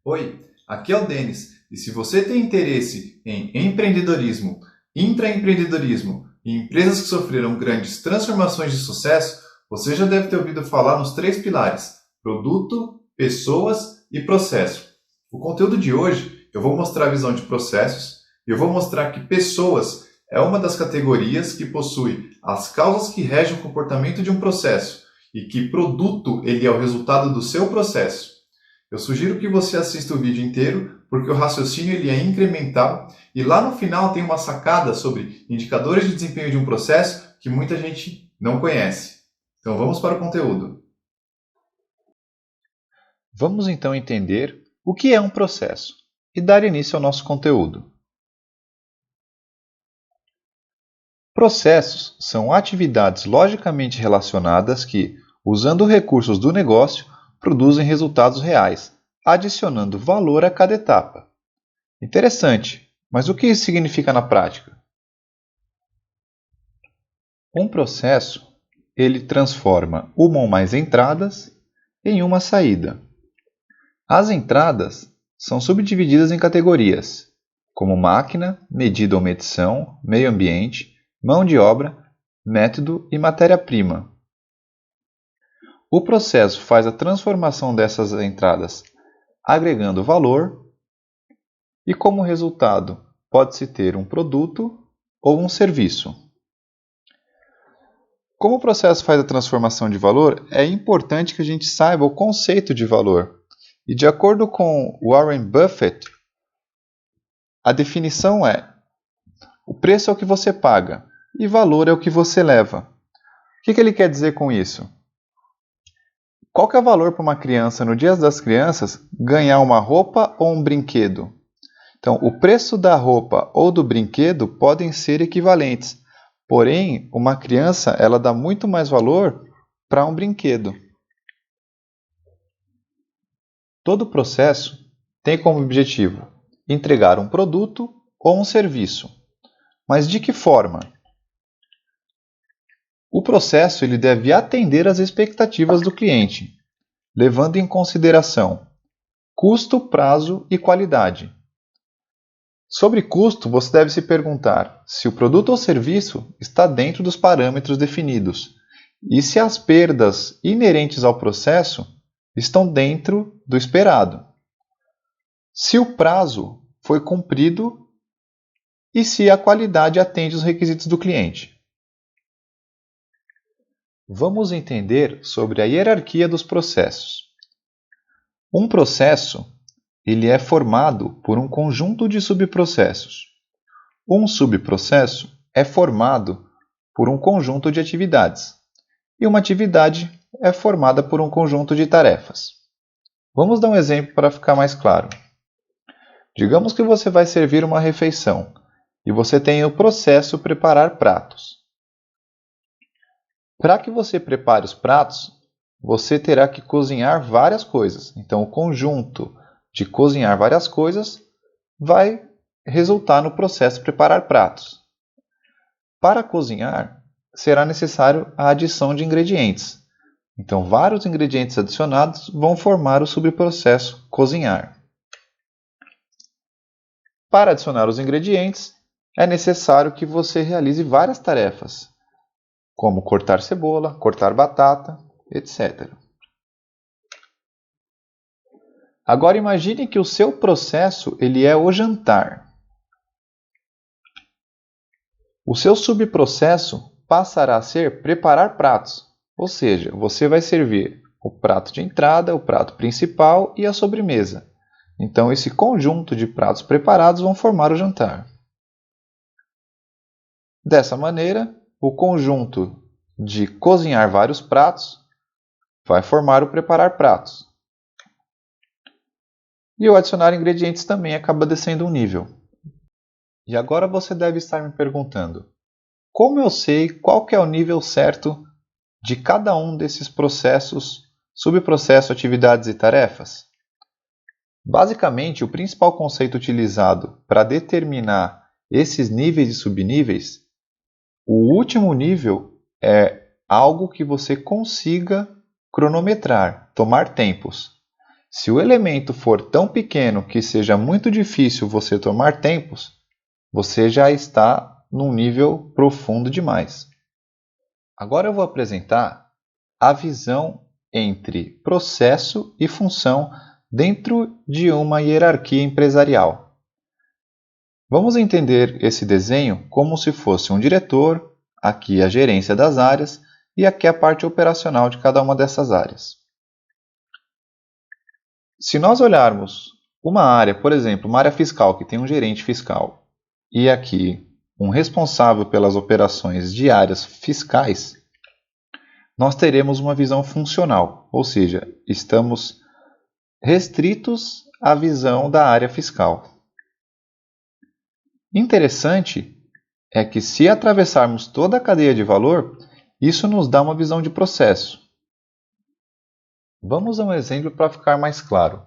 Oi, aqui é o Denis, e se você tem interesse em empreendedorismo, intraempreendedorismo e empresas que sofreram grandes transformações de sucesso, você já deve ter ouvido falar nos três pilares: produto, pessoas e processo. O conteúdo de hoje eu vou mostrar a visão de processos e eu vou mostrar que pessoas é uma das categorias que possui as causas que regem o comportamento de um processo e que produto ele é o resultado do seu processo. Eu sugiro que você assista o vídeo inteiro, porque o raciocínio ele é incremental e lá no final tem uma sacada sobre indicadores de desempenho de um processo que muita gente não conhece. Então vamos para o conteúdo. Vamos então entender o que é um processo e dar início ao nosso conteúdo. Processos são atividades logicamente relacionadas que, usando recursos do negócio, produzem resultados reais, adicionando valor a cada etapa. Interessante, mas o que isso significa na prática? Um processo, ele transforma uma ou mais entradas em uma saída. As entradas são subdivididas em categorias, como máquina, medida ou medição, meio ambiente, mão de obra, método e matéria-prima. O processo faz a transformação dessas entradas agregando valor e, como resultado, pode-se ter um produto ou um serviço. Como o processo faz a transformação de valor, é importante que a gente saiba o conceito de valor. E de acordo com Warren Buffett, a definição é: o preço é o que você paga e valor é o que você leva. O que ele quer dizer com isso? Qual que é o valor para uma criança no Dia das Crianças ganhar uma roupa ou um brinquedo? Então, o preço da roupa ou do brinquedo podem ser equivalentes, porém, uma criança ela dá muito mais valor para um brinquedo. Todo processo tem como objetivo entregar um produto ou um serviço. Mas de que forma? O processo ele deve atender às expectativas do cliente, levando em consideração custo, prazo e qualidade. Sobre custo, você deve se perguntar se o produto ou serviço está dentro dos parâmetros definidos e se as perdas inerentes ao processo estão dentro do esperado. Se o prazo foi cumprido e se a qualidade atende os requisitos do cliente. Vamos entender sobre a hierarquia dos processos. Um processo ele é formado por um conjunto de subprocessos. Um subprocesso é formado por um conjunto de atividades, e uma atividade é formada por um conjunto de tarefas. Vamos dar um exemplo para ficar mais claro. Digamos que você vai servir uma refeição e você tem o processo preparar pratos. Para que você prepare os pratos, você terá que cozinhar várias coisas. Então, o conjunto de cozinhar várias coisas vai resultar no processo preparar pratos. Para cozinhar, será necessário a adição de ingredientes. Então, vários ingredientes adicionados vão formar o subprocesso cozinhar. Para adicionar os ingredientes, é necessário que você realize várias tarefas, como cortar cebola, cortar batata, etc. Agora imagine que o seu processo ele é o jantar. O seu subprocesso passará a ser preparar pratos, ou seja, você vai servir o prato de entrada, o prato principal e a sobremesa. Então esse conjunto de pratos preparados vão formar o jantar. Dessa maneira, o conjunto de cozinhar vários pratos vai formar o preparar pratos. E o adicionar ingredientes também acaba descendo um nível. E agora você deve estar me perguntando: como eu sei qual que é o nível certo de cada um desses processos, subprocesso, atividades e tarefas? Basicamente, o principal conceito utilizado para determinar esses níveis e subníveis, o último nível é algo que você consiga cronometrar, tomar tempos. Se o elemento for tão pequeno que seja muito difícil você tomar tempos, você já está num nível profundo demais. Agora eu vou apresentar a visão entre processo e função dentro de uma hierarquia empresarial. Vamos entender esse desenho como se fosse um diretor, aqui a gerência das áreas e aqui a parte operacional de cada uma dessas áreas. Se nós olharmos uma área, por exemplo, uma área fiscal que tem um gerente fiscal e aqui um responsável pelas operações diárias fiscais, nós teremos uma visão funcional, ou seja, estamos restritos à visão da área fiscal. Interessante é que se atravessarmos toda a cadeia de valor, isso nos dá uma visão de processo. Vamos a um exemplo para ficar mais claro.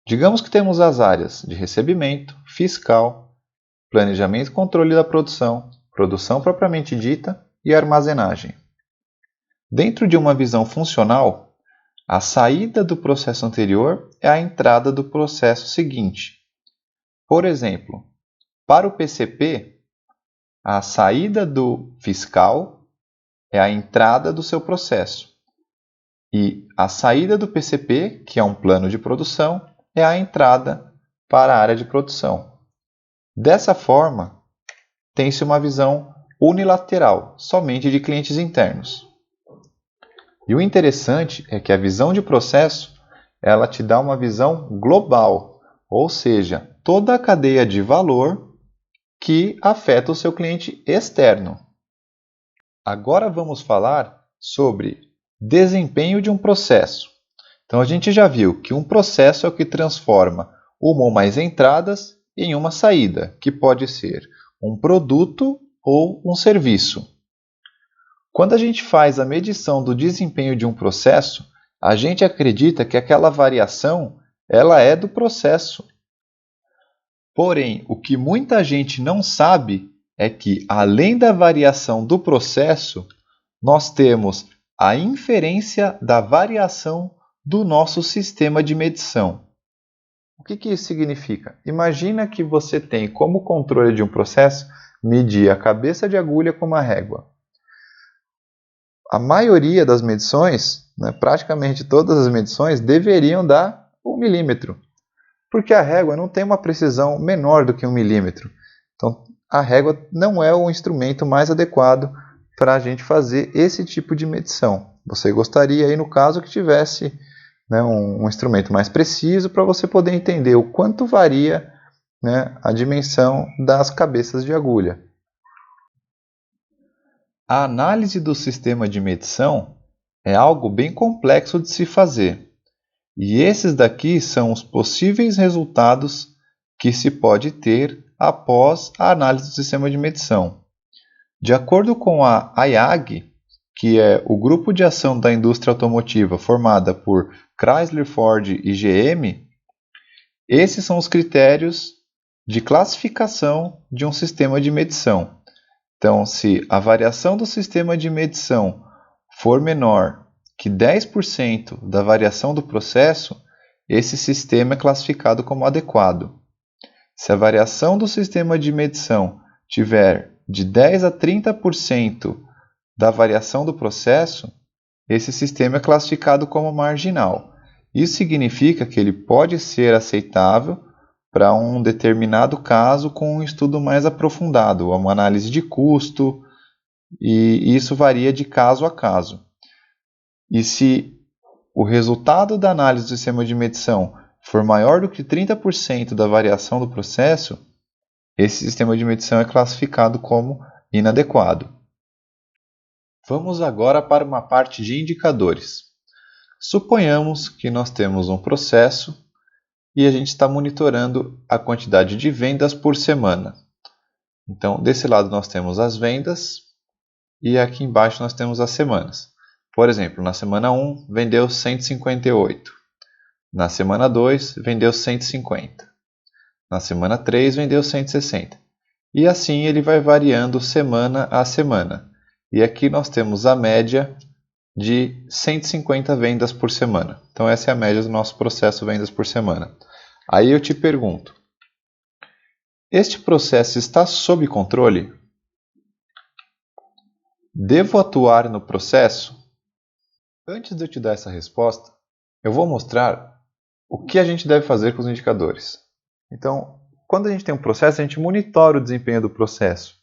Digamos que temos as áreas de recebimento, fiscal, planejamento e controle da produção, produção propriamente dita e armazenagem. Dentro de uma visão funcional, a saída do processo anterior é a entrada do processo seguinte. Por exemplo, para o PCP, a saída do fiscal é a entrada do seu processo. E a saída do PCP, que é um plano de produção, é a entrada para a área de produção. Dessa forma, tem-se uma visão unilateral, somente de clientes internos. E o interessante é que a visão de processo, ela te dá uma visão global, ou seja, toda a cadeia de valor que afeta o seu cliente externo. Agora vamos falar sobre desempenho de um processo. Então a gente já viu que um processo é o que transforma uma ou mais entradas em uma saída, que pode ser um produto ou um serviço. Quando a gente faz a medição do desempenho de um processo, a gente acredita que aquela variação ela é do processo. Porém, o que muita gente não sabe é que, além da variação do processo, nós temos a inferência da variação do nosso sistema de medição. O que isso significa? Imagina que você tem como controle de um processo medir a cabeça de agulha com uma régua. A maioria das medições, praticamente todas as medições, deveriam dar 1 milímetro, porque a régua não tem uma precisão menor do que 1 milímetro. Então, a régua não é o instrumento mais adequado para a gente fazer esse tipo de medição. Você gostaria, aí, no caso, que tivesse um instrumento mais preciso para você poder entender o quanto varia a dimensão das cabeças de agulha. A análise do sistema de medição é algo bem complexo de se fazer. E esses daqui são os possíveis resultados que se pode ter após a análise do sistema de medição. De acordo com a IAG, que é o grupo de ação da indústria automotiva formada por Chrysler, Ford e GM, esses são os critérios de classificação de um sistema de medição. Então, se a variação do sistema de medição for menor que 10% da variação do processo, esse sistema é classificado como adequado. Se a variação do sistema de medição tiver de 10 a 30% da variação do processo, esse sistema é classificado como marginal. Isso significa que ele pode ser aceitável para um determinado caso com um estudo mais aprofundado, uma análise de custo, e isso varia de caso a caso. E se o resultado da análise do sistema de medição for maior do que 30% da variação do processo, esse sistema de medição é classificado como inadequado. Vamos agora para uma parte de indicadores. Suponhamos que nós temos um processo e a gente está monitorando a quantidade de vendas por semana. Então, desse lado nós temos as vendas e aqui embaixo nós temos as semanas. Por exemplo, na semana 1 vendeu 158, na semana 2 vendeu 150, na semana 3 vendeu 160. E assim ele vai variando semana a semana. E aqui nós temos a média de 150 vendas por semana. Então essa é a média do nosso processo vendas por semana. Aí eu te pergunto, este processo está sob controle? Devo atuar no processo? Antes de eu te dar essa resposta, eu vou mostrar o que a gente deve fazer com os indicadores. Então, quando a gente tem um processo, a gente monitora o desempenho do processo.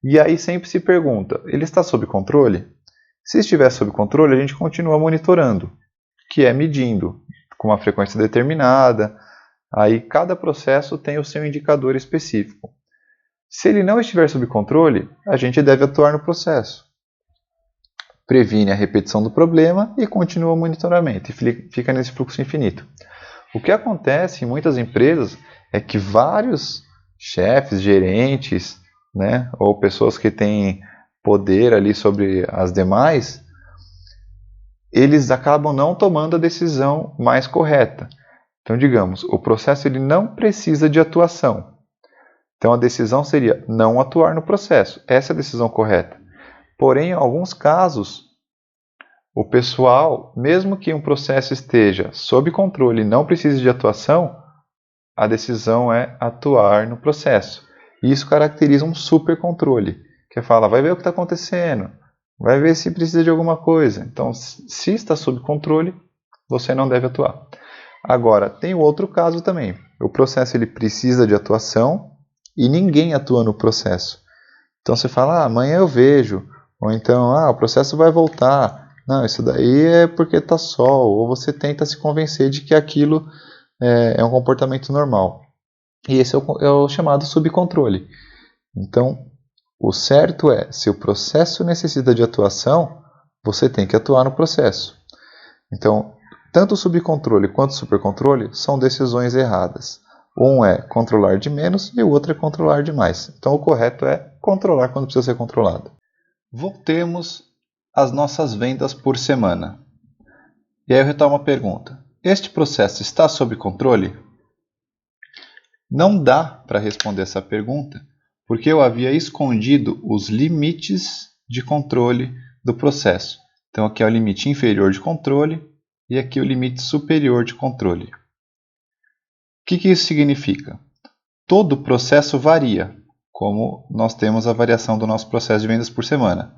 E aí sempre se pergunta, ele está sob controle? Se estiver sob controle, a gente continua monitorando, que é medindo com uma frequência determinada. Aí cada processo tem o seu indicador específico. Se ele não estiver sob controle, a gente deve atuar no processo. Previne a repetição do problema e continua o monitoramento, e fica nesse fluxo infinito. O que acontece em muitas empresas é que vários chefes, gerentes, né, ou pessoas que têm poder ali sobre as demais, eles acabam não tomando a decisão mais correta. Então, digamos, o processo ele não precisa de atuação. Então, a decisão seria não atuar no processo. Essa é a decisão correta. Porém, em alguns casos, o pessoal, mesmo que um processo esteja sob controle e não precise de atuação, a decisão é atuar no processo. E isso caracteriza um supercontrole, que fala, vai ver o que está acontecendo, vai ver se precisa de alguma coisa. Então, se está sob controle, você não deve atuar. Agora, tem o outro caso também. O processo ele precisa de atuação e ninguém atua no processo. Então, você fala, amanhã eu vejo. Ou então, o processo vai voltar. Não, isso daí é porque está sol. Ou você tenta se convencer de que aquilo é um comportamento normal. E esse é o chamado subcontrole. Então, o certo é, se o processo necessita de atuação, você tem que atuar no processo. Então, tanto o subcontrole quanto o supercontrole são decisões erradas. Um é controlar de menos e o outro é controlar de mais. Então, o correto é controlar quando precisa ser controlado. Voltemos às nossas vendas por semana. E aí eu retomo a pergunta. Este processo está sob controle? Não dá para responder essa pergunta, porque eu havia escondido os limites de controle do processo. Então aqui é o limite inferior de controle e aqui o limite superior de controle. O que isso significa? Todo processo varia, como nós temos a variação do nosso processo de vendas por semana.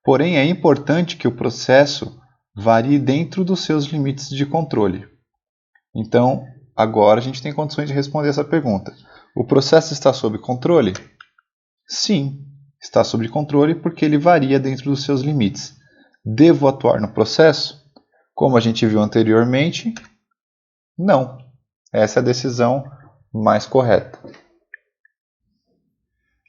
Porém, é importante que o processo varie dentro dos seus limites de controle. Então, agora a gente tem condições de responder essa pergunta. O processo está sob controle? Sim, está sob controle porque ele varia dentro dos seus limites. Devo atuar no processo? Como a gente viu anteriormente, não. Essa é a decisão mais correta.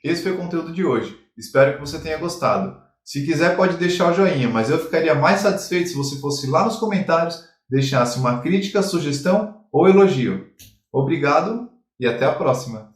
Esse foi o conteúdo de hoje. Espero que você tenha gostado. Se quiser, pode deixar o joinha, mas eu ficaria mais satisfeito se você fosse lá nos comentários, deixasse uma crítica, sugestão ou elogio. Obrigado e até a próxima!